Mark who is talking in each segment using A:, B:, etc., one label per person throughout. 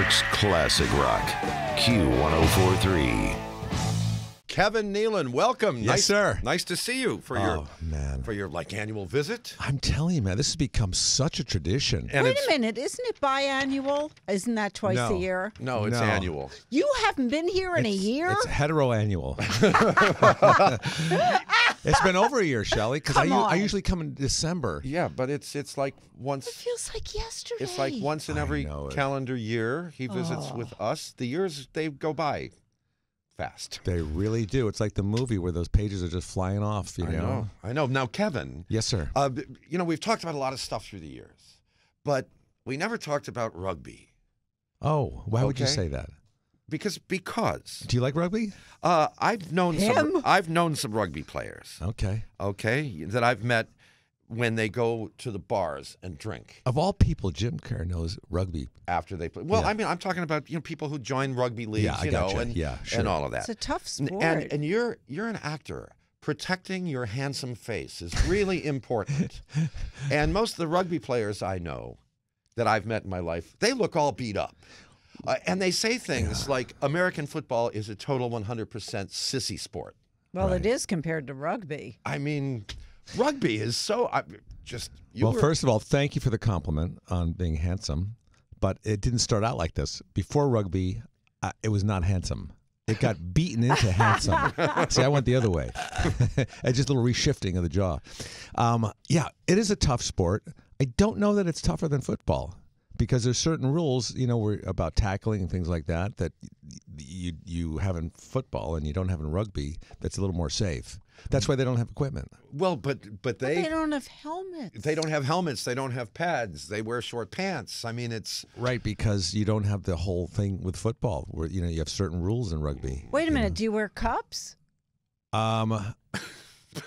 A: York's classic rock. Q1043.
B: Kevin Nealon, welcome.
C: Yes, sir.
B: Nice to see you for your annual visit.
C: I'm telling you, man, this has become such a tradition.
B: And
D: Wait a minute, isn't it biannual? Isn't that twice a year?
B: No, it's annual.
D: You haven't been here in a year?
C: It's heteroannual. It's been over a year, Shelly, because I usually come in December.
B: Yeah, but it's like once.
D: It feels like yesterday.
B: It's like once in every calendar year he visits with us. The years, they go by fast.
C: They really do. It's like the movie where those pages are just flying off.
B: I know. Now, Kevin.
C: Yes, sir.
B: We've talked about a lot of stuff through the years, but we never talked about rugby.
C: Oh, why would you say that?
B: Because.
C: Do you like rugby?
B: I've known some rugby players.
C: Okay,
B: that I've met when they go to the bars and drink.
C: Of all people, Jim Kerr knows rugby
B: After they play. Well, yeah. I mean, I'm talking about people who join rugby leagues, and all of that.
D: It's a tough sport.
B: And you're an actor. Protecting your handsome face is really important. And most of the rugby players I know that I've met in my life, they look all beat up. And they say things like American football is a total 100% sissy sport.
D: Well, it is compared to rugby.
B: I mean, rugby is so
C: first of all, thank you for the compliment on being handsome, but it didn't start out like this. Before rugby, it was not handsome. It got beaten into handsome. See, I went the other way. Just a little reshifting of the jaw. It is a tough sport. I don't know that it's tougher than football because there's certain rules, about tackling and things like that you have in football and you don't have in rugby. That's a little more safe. That's why they don't have equipment.
B: Well, but
D: they don't have helmets.
B: They don't have helmets. They don't have pads. They wear short pants. I mean, it's
C: right because you don't have the whole thing with football where you have certain rules in rugby.
D: Wait a minute. Do you wear cups?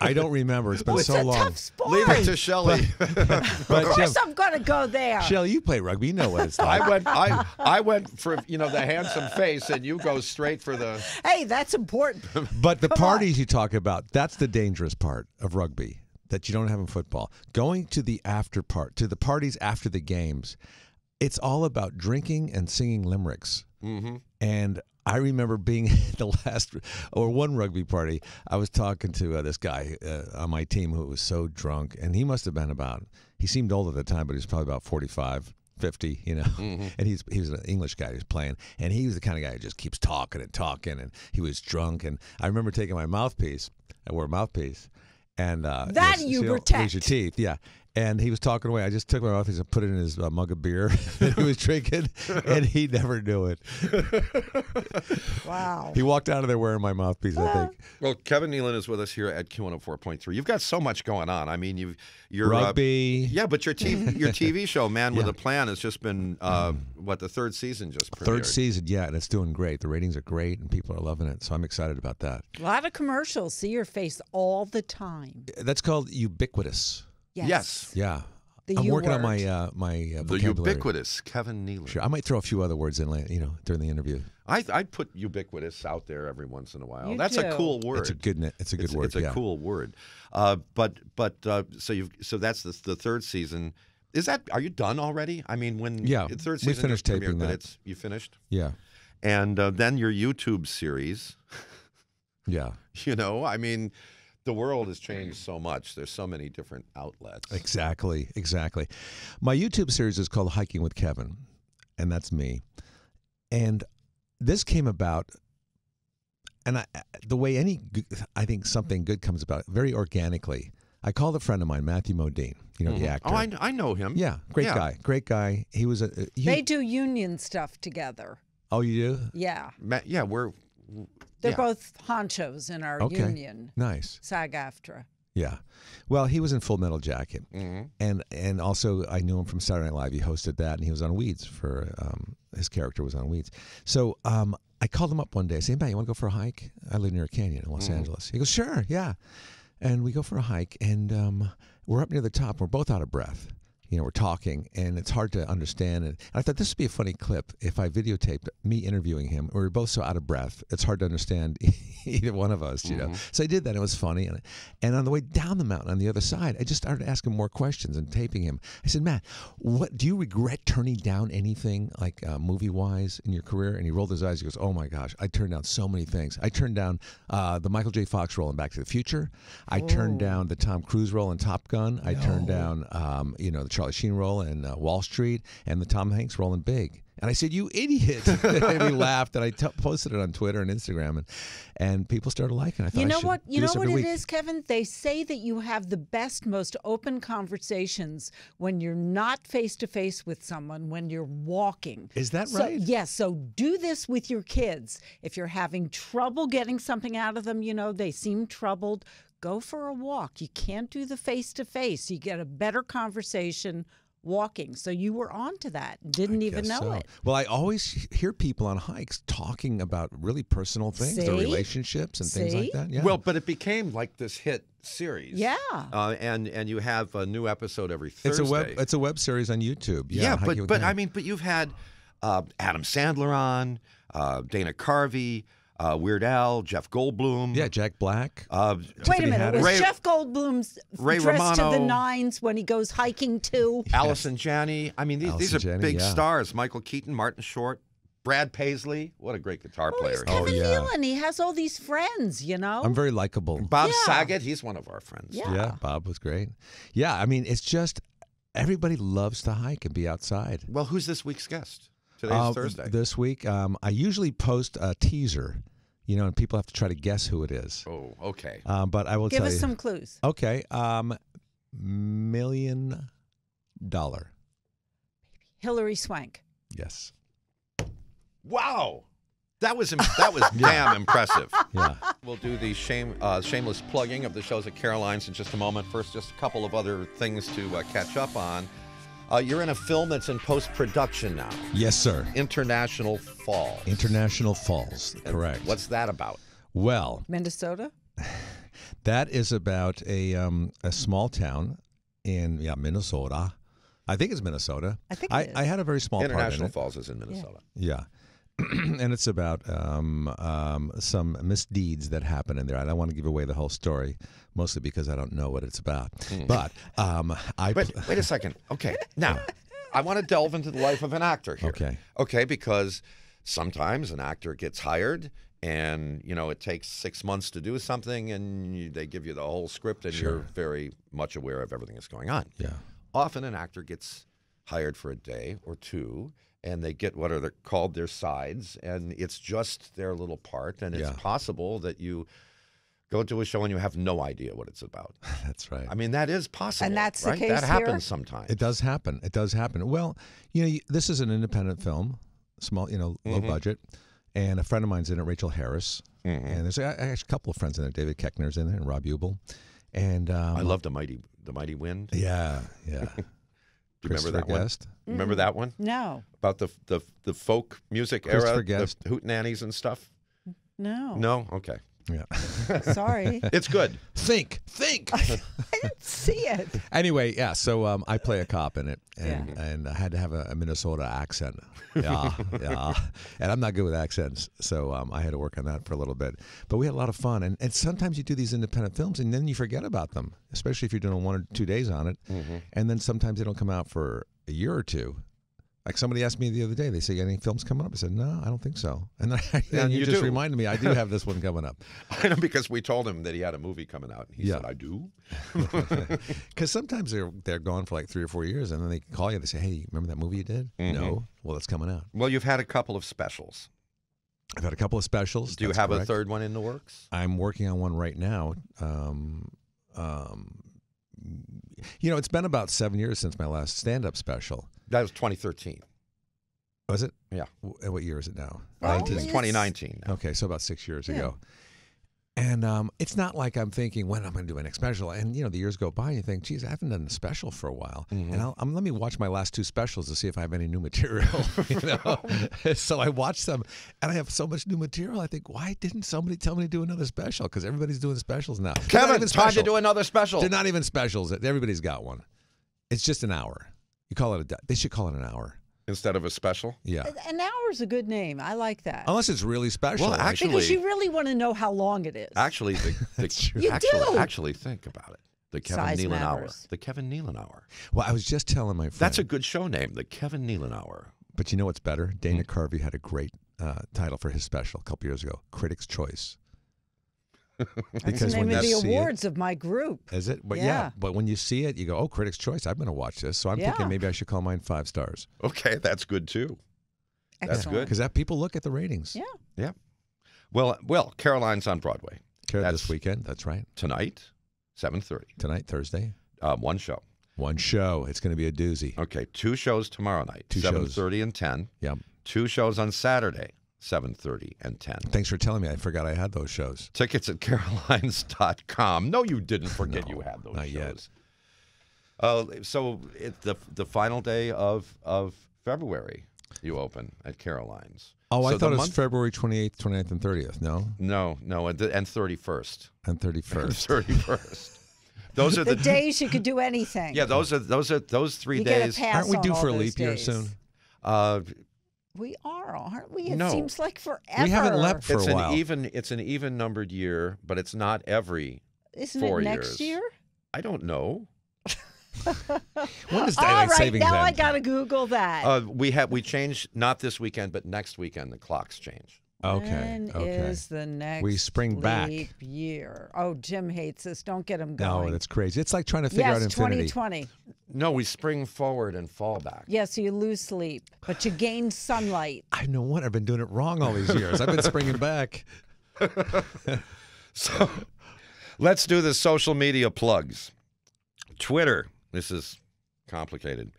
C: I don't remember. It's been so long.
D: It's a tough sport.
B: Leave it to Shelli.
D: But of course, I'm going to go there.
C: Shelli, you play rugby. You know what it's like.
B: I went for the handsome face, and you go straight for the.
D: Hey, that's important.
C: But the parties you talk about, that's the dangerous part of rugby that you don't have in football. Going to the to the parties after the games, it's all about drinking and singing limericks. Mm-hmm. And I remember being at the one rugby party. I was talking to this guy on my team who was so drunk, and he must have been he seemed old at the time, but he was probably about 45, 50, Mm-hmm. And he was an English guy who was playing, and he was the kind of guy who just keeps talking, and he was drunk. And I remember taking my mouthpiece. I wore a mouthpiece. And
D: that you protect.
C: Use your teeth, yeah. And he was talking away. I just took my mouthpiece and put it in his mug of beer that he was drinking, and he never knew it.
D: Wow.
C: He walked out of there wearing my mouthpiece, I think.
B: Well, Kevin Nealon is with us here at Q104.3. You've got so much going on. I mean, you're
C: rugby.
B: But your TV show, Man with a Plan, has just been the third season just premiered.
C: Third season, yeah, and it's doing great. The ratings are great, and people are loving it. So I'm excited about that.
D: A lot of commercials. See your face all the time.
C: That's called ubiquitous.
B: Yes.
C: Yeah. I'm working on my
B: the
C: vocabulary.
B: ubiquitous Kevin Nealon.
C: Sure, I might throw a few other words in, during the interview.
B: I'd put ubiquitous out there every once in a while.
D: You
B: That's
D: do.
B: a cool word.
C: It's a good word.
B: It's a cool word. So that's the third season. Are you done already? I mean, the third season
C: we finished taping
B: premiered,
C: that.
B: You finished?
C: Yeah.
B: And then your YouTube series.
C: Yeah.
B: I mean, the world has changed so much. There's so many different outlets.
C: Exactly. My YouTube series is called Hiking with Kevin, and that's me. And this came about, and the way I think something good comes about, very organically. I called a friend of mine, Matthew Modine, the actor.
B: Oh, I know him.
C: Yeah, great guy. He was
D: they do union stuff together.
C: Oh, you do?
D: Yeah.
B: They're
D: both honchos in our union.
C: Nice.
D: SAG-AFTRA.
C: Yeah. Well, he was in Full Metal Jacket.
B: Mm-hmm.
C: And also I knew him from Saturday Night Live. He hosted that, and he was on Weeds his character was on Weeds. So I called him up one day. I said, "Hey, Matt, you want to go for a hike? I live near a canyon in Los Angeles." He goes, "Sure, yeah." And we go for a hike, and we're up near the top. We're both out of breath. we're talking, and it's hard to understand. And I thought this would be a funny clip if I videotaped me interviewing him. We're both so out of breath, it's hard to understand either one of us, you know. So I did that. It was funny. And on the way down the mountain on the other side, I just started asking more questions and taping him. I said, Matt, what do you regret turning down anything, like movie-wise, in your career? And he rolled his eyes. He goes, oh, my gosh, I turned down so many things. I turned down the Michael J. Fox role in Back to the Future. I turned down the Tom Cruise role in Top Gun. I turned down, the Charlie Sheen role in Wall Street and the Tom Hanks role in Big. And I said, you idiot. And he laughed, and I posted it on Twitter and Instagram, and people started liking it. I thought,
D: you know what
C: it
D: is, Kevin? They say that you have the best, most open conversations when you're not face-to-face with someone, when you're walking.
C: Is that right?
D: Yes. So do this with your kids. If you're having trouble getting something out of them, they seem troubled, go for a walk. You can't do the face-to-face. You get a better conversation walking. So you were on to that. Didn't even know it.
C: Well, I always hear people on hikes talking about really personal things, their relationships and things like that. Yeah.
B: Well, but it became like this hit series.
D: Yeah.
B: And you have a new episode every Thursday.
C: It's a web series on YouTube.
B: Yeah, but you've had Adam Sandler on, Dana Carvey, Weird Al, Jeff Goldblum.
C: Yeah, Jack Black.
D: Wait a minute. Was Jeff Goldblum's dressed to the nines when he goes hiking too?
B: Allison Janney. I mean, these are big stars. Michael Keaton, Martin Short, Brad Paisley. What a great guitar player.
D: Kevin Nealon. He has all these friends,
C: I'm very likable.
B: Bob Saget. He's one of our friends.
C: Yeah, Bob was great. Yeah, I mean, it's just everybody loves to hike and be outside.
B: Well, who's this week's guest? Today's Thursday.
C: This week, I usually post a teaser, and people have to try to guess who it is.
B: Oh, okay.
C: But I will
D: give
C: tell
D: us
C: you.
D: some clues.
C: Okay. $1 million.
D: Hillary Swank.
C: Yes.
B: Wow. That was damn impressive.
C: Yeah.
B: We'll do the shameless plugging of the shows at Caroline's in just a moment. First, just a couple of other things to catch up on. You're in a film that's in post-production now.
C: Yes, sir.
B: International Falls.
C: International Falls, correct.
B: What's that about?
C: Well,
D: Minnesota?
C: That is about a small town in Minnesota. I think it's Minnesota.
D: I think it is.
C: I had a very small part in it.
B: International Falls is in Minnesota.
C: Yeah. And it's about some misdeeds that happen in there. I don't want to give away the whole story, mostly because I don't know what it's about. But
B: wait a second. Okay, now I want to delve into the life of an actor here. Okay, because sometimes an actor gets hired, and it takes 6 months to do something, and they give you the whole script, and you're very much aware of everything that's going on.
C: Yeah.
B: Often an actor gets hired for a day or two, and they get what are called their sides, and it's just their little part, and it's possible that you go to a show and you have no idea what it's about.
C: That's right.
B: I mean, that is possible.
D: And that's
B: right?
D: the case
B: That happens
D: here?
B: sometimes.
C: It does happen. It does happen. Well, this is an independent film, small, low budget, and a friend of mine's in it, Rachel Harris, and there's actually a couple of friends in it. David Keckner's in it, and Rob Ubel, and
B: I love the Mighty Wind.
C: Yeah.
B: Do you remember that one? Remember that one?
D: No.
B: About the folk music era, the hootenannies and stuff?
D: No.
B: No? Okay.
C: Yeah.
D: Sorry.
B: It's good.
C: Think.
D: I didn't see it.
C: Anyway, so I play a cop in it, and I had to have a Minnesota accent. Yeah. And I'm not good with accents, so I had to work on that for a little bit. But we had a lot of fun, and sometimes you do these independent films, and then you forget about them, especially if you're doing 1 or 2 days on it, and then sometimes they don't come out for a year or two. Like somebody asked me the other day, they say, any films coming up? I said, no, I don't think so. And then you just reminded me, I do have this one coming up.
B: I know, because we told him that he had a movie coming out. And he said, I do?
C: Because sometimes they're gone for like 3 or 4 years, and then they call you and they say, hey, remember that movie you did? No. Well, it's coming out.
B: Well, you've had a couple of specials.
C: I've had a couple of specials.
B: Do you have a third one in the works?
C: I'm working on one right now. It's been about 7 years since my last stand-up special.
B: That was 2013.
C: Was it?
B: Yeah.
C: What year is it now?
B: It's 2019 now.
C: Okay, so about 6 years ago. And it's not like I'm thinking, when am I going to do my next special? And, the years go by and you think, geez, I haven't done a special for a while. And let me watch my last 2 specials to see if I have any new material. So I watched them, and I have so much new material. I think, why didn't somebody tell me to do another special? Because everybody's doing specials now.
B: Kevin, it's time to do another special.
C: They're not even specials. Everybody's got one. It's just an hour. You call it they should call it an hour.
B: Instead of a special?
C: Yeah.
D: An hour's a good name. I like that.
C: Unless it's really special.
B: Well, actually,
D: because you really want to know how long it is.
B: Actually,
D: You do.
B: Actually, think about it. The Kevin
D: Size
B: Nealon Hour.
D: matters.
B: The Kevin Nealon Hour.
C: Well, I was just telling my friend.
B: That's a good show name, the Kevin Nealon Hour.
C: But you know what's better? Dana Carvey had a great title for his special a couple years ago, Critics' Choice.
D: That's the name of the awards of my group.
C: Is it? But
D: Yeah.
C: but when you see it, you go, oh, Critics' Choice. I'm going to watch this. So I'm thinking maybe I should call mine 5 stars.
B: Okay, that's good too. That's
D: Excellent.
B: good.
C: Because that people look at the ratings.
D: Yeah.
B: Yeah. Well, Caroline's on Broadway.
C: This weekend. That's right.
B: Tonight, 7:30.
C: Tonight, Thursday.
B: One show.
C: One show. It's going to be a doozy.
B: Okay, 2 shows tomorrow night, 7:30 and 10.
C: Yep.
B: 2 shows on Saturday, 7:30 and 10.
C: Thanks for telling me. I forgot I had those shows.
B: Tickets at carolines.com. No, you didn't forget you had those
C: not
B: shows. So the final day of February, you open at Caroline's.
C: Oh,
B: so
C: I thought it was February 28th, 29th, and 30th. No?
B: No, and 31st.
C: And 31st.
B: 31st. Those are
D: the days you could do anything.
B: Yeah, those 3
D: you
B: days.
D: Get a pass
C: Aren't we
D: on
C: due
D: all
C: for a
D: those
C: leap year
D: days.
C: soon?
D: We are, aren't we? It
B: No.
D: seems like forever.
C: We haven't leapt for
B: It's
C: a while.
B: It's an even numbered year, but it's not every
D: Isn't
B: 4
D: it
B: years.
D: next year?
B: I don't know.
C: When does
D: All
C: daylight
D: right,
C: savings
D: now I
C: end?
D: got to Google that.
B: We changed not this weekend, but next weekend the clocks change.
C: Okay.
D: When
C: okay.
D: is the next
C: We spring back.
D: leap year? Oh, Jim hates this. Don't get him
C: No,
D: going.
C: that's crazy. It's like trying to figure out
D: yes,
C: infinity.
D: 2020.
B: No, we spring forward and fall back.
D: Yeah, so you lose sleep, but you gain sunlight.
C: I know what. I've been doing it wrong all these years. I've been springing back.
B: So let's do the social media plugs. Twitter. This is complicated.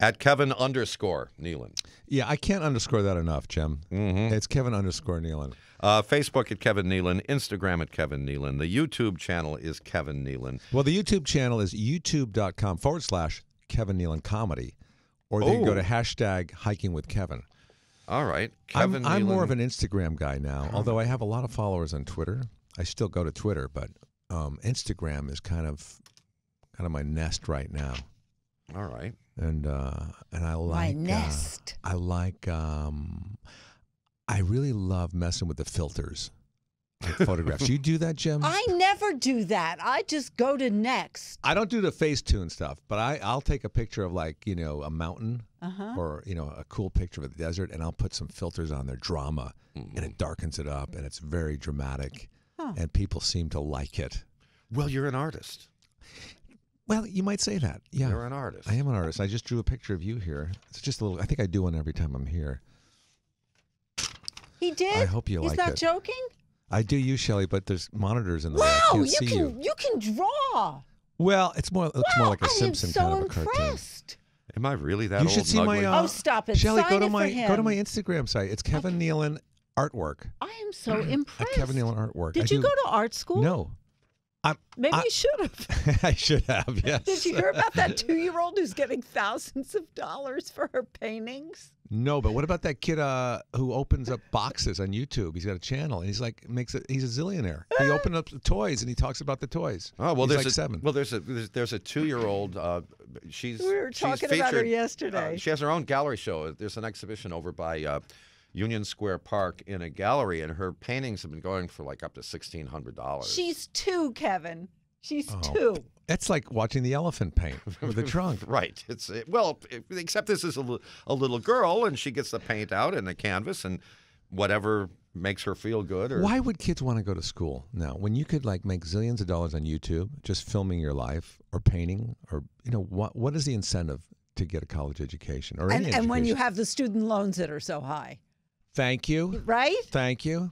B: At Kevin_Nealon.
C: Yeah, I can't underscore that enough, Jim.
B: Mm-hmm.
C: It's Kevin_Nealon.
B: Facebook at Kevin Nealon. Instagram at Kevin Nealon. The YouTube channel is Kevin Nealon.
C: Well, the YouTube channel is youtube.com/Kevin Nealon Comedy. Or they can go to #HikingWithKevin.
B: All right.
C: I'm
B: Nealon.
C: more of an Instagram guy now, although I have a lot of followers on Twitter. I still go to Twitter, but Instagram is kind of my nest right now.
B: All right.
C: And I like
D: My nest.
C: I like I really love messing with the filters, like photographs. You do that, Jim?
D: I never do that. I just go to next.
C: I don't do the Facetune stuff, but I'll take a picture of a mountain or a cool picture of the desert, and I'll put some filters on there, drama, and it darkens it up, and it's very dramatic, and people seem to like it.
B: Well, you're an artist.
C: Well, you might say that. Yeah,
B: You're an artist.
C: I am an artist. I just drew a picture of you here. It's just a little. I think I do one every time I'm here.
D: He did?
C: I hope you
D: He's
C: like
D: not
C: it.
D: joking?
C: I do you, Shelley, but there's monitors in the way. I
D: Wow,
C: can't see you.
D: you can draw.
C: Well, it looks more like a
D: I
C: Simpson
D: am so
C: kind of a cartoon.
D: impressed.
B: Am I really that
C: You
B: old
C: should see
B: and
C: my.
B: ugly?
D: Oh, stop it.
C: Shelley,
D: Sign
C: go to
D: it for
C: my
D: him.
C: Instagram site. It's Kevin Nealon Artwork.
D: I am so impressed.
C: At Kevin Nealon Artwork.
D: Did you go to art school?
C: No.
D: Maybe you should have.
C: I should have, yes.
D: Did you hear about that 2-year-old who's getting thousands of dollars for her paintings?
C: No, but what about that kid who opens up boxes on YouTube? He's got a channel, and he's a zillionaire. He opened up the toys, and he talks about the toys.
B: Oh well,
C: he's
B: there's
C: like 7.
B: Well, there's a 2-year-old.
D: We were talking about her yesterday.
B: She has her own gallery show. There's an exhibition over by Union Square Park in a gallery, and her paintings have been going for like up to $1,600.
D: She's 2, Kevin. She's
C: Oh.
D: 2.
C: It's like watching the elephant paint with the trunk.
B: Right. Except this is a little girl, and she gets the paint out and the canvas and whatever makes her feel good. Or
C: Why would kids want to go to school now when you could make zillions of dollars on YouTube just filming your life or painting or what is the incentive to get a college education or any
D: And when you
C: education?
D: have the student loans that are so high,
C: Thank you.
D: right?
C: Thank you.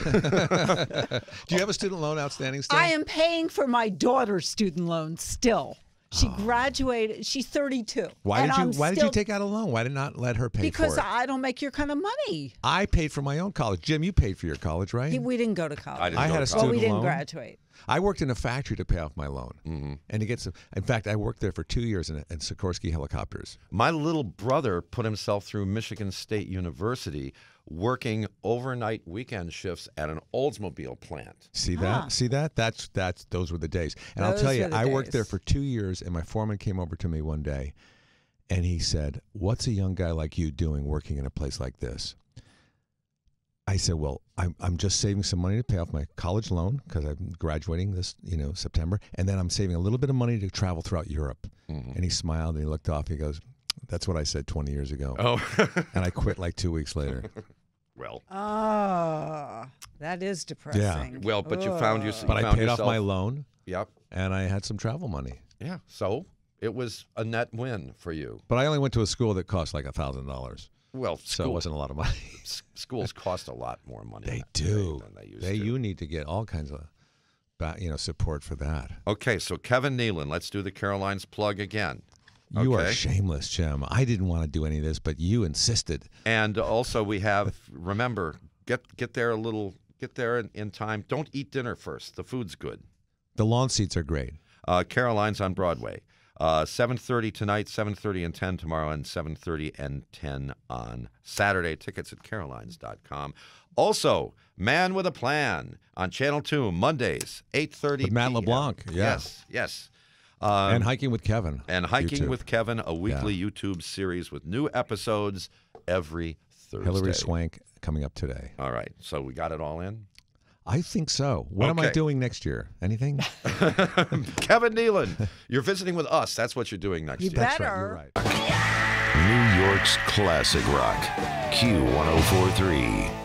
C: Do you have a student loan outstanding still?
D: I am paying for my daughter's student loans still. She graduated. She's 32.
C: Why
D: and
C: did you
D: still-
C: take out a loan? Why did not let her pay
D: Because
C: for it?
D: I don't make your kind of money.
C: I paid for my own college. Jim, you paid for your college, right?
D: We didn't go to college.
B: I didn't
C: I
B: go
C: had
B: to
C: a
B: college.
D: Well,
C: student
D: we didn't
C: loan.
D: graduate.
C: I worked in a factory to pay off my loan, and to get some. In fact, I worked there for 2 years in Sikorsky helicopters.
B: My little brother put himself through Michigan State University working overnight weekend shifts at an Oldsmobile plant.
C: See that? See that? That's those were the days. And I'll
D: Those
C: tell you,
D: were the
C: I worked there
D: days.
C: for 2 years, and my foreman came over to me one day, And he said, "What's a young guy like you doing working in a place like this?" I said, "Well, I'm just saving some money to pay off my college loan because I'm graduating this, September, and then I'm saving a little bit of money to travel throughout Europe." And he smiled and he looked off. He goes, "That's what I said 20 years ago."
B: Oh.
C: And I quit like 2 weeks later.
B: Well.
D: Oh, that is depressing.
B: Well, but you found yourself.
C: But I paid off my loan.
B: Yep.
C: And I had some travel money.
B: Yeah. So it was a net win for you.
C: But I only went to a school that cost like $1,000.
B: Well,
C: So it wasn't a lot of money.
B: schools cost a lot more money.
C: They do.
B: Than they used to.
C: You need to get all kinds of, support for that.
B: Okay, so Kevin Nealon, let's do the Caroline's plug again.
C: You are
B: Okay.
C: shameless, Jim. I didn't want to do any of this, but you insisted.
B: And also we have, remember, get there in time. Don't eat dinner first. The food's good.
C: The lawn seats are great.
B: Caroline's on Broadway. 7:30 tonight, 7:30 and 10 tomorrow, and 7:30 and 10 on Saturday. Tickets at carolines.com. Also, Man with a Plan on Channel 2, Mondays, 8:30
C: With Matt
B: p.m.
C: LeBlanc, yeah.
B: Yes.
C: And Hiking with Kevin.
B: And Hiking
C: YouTube.
B: with Kevin, a weekly YouTube series with new episodes every Thursday.
C: Hillary Swank coming up today.
B: All right, so we got it all in?
C: I think so. What am I
B: Okay.
C: doing next year? Anything?
B: Kevin Nealon, you're visiting with us. That's what you're doing next
D: You
B: year.
C: That's
D: better.
C: right. You're right.
A: New York's classic rock. Q1043.